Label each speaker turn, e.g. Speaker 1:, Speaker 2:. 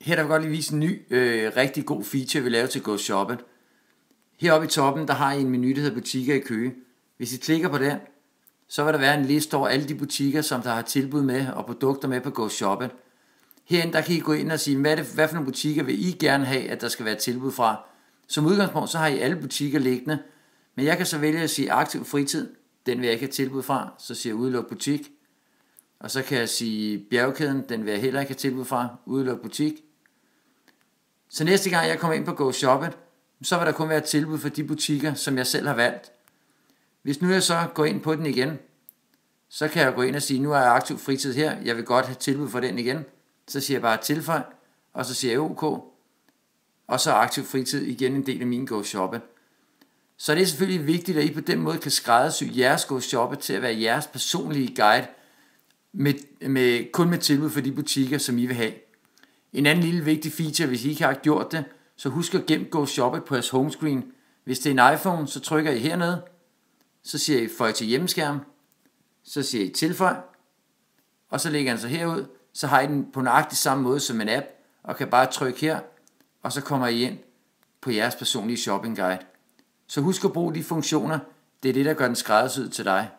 Speaker 1: Her der vil jeg godt lige vise en ny, rigtig god feature, vi laver til Go Shopping. Heroppe i toppen, der har I en menu, der hedder butikker i Køge. Hvis I klikker på den, så vil der være en liste over alle de butikker, som der har tilbud med og produkter med på Go Shopping. Herinde, der kan I gå ind og sige, hvad for nogle butikker vil I gerne have, at der skal være tilbud fra. Som udgangspunkt, så har I alle butikker liggende. Men jeg kan så vælge at sige aktiv fritid. Den vil jeg ikke have tilbud fra. Så siger jeg udeluk butik. Og så kan jeg sige bjergkæden. Den vil jeg heller ikke have tilbud fra. Udeluk butik. Så næste gang jeg kommer ind på Go Shopping, så vil der kun være tilbud for de butikker, som jeg selv har valgt. Hvis nu jeg så går ind på den igen, så kan jeg gå ind og sige, nu er jeg aktiv fritid her. Jeg vil godt have tilbud for den igen. Så siger jeg bare tilføj, og så siger jeg OK. Og så er aktiv fritid igen en del af min Go Shopping. Så det er selvfølgelig vigtigt, at I på den måde kan skræddersy jeres Go Shopping til at være jeres personlige guide, kun med tilbud for de butikker, som I vil have. En anden lille vigtig feature, hvis I ikke har gjort det, så husk at gemme Go Shopping på jeres homescreen. Hvis det er en iPhone, så trykker I hernede, så siger I føj til hjemmeskærm, så siger I tilføj, og så lægger den sig herud, så har I den på nøjagtig samme måde som en app, og kan bare trykke her, og så kommer I ind på jeres personlige shopping guide. Så husk at bruge de funktioner, det er det, der gør den skræddersyet til dig.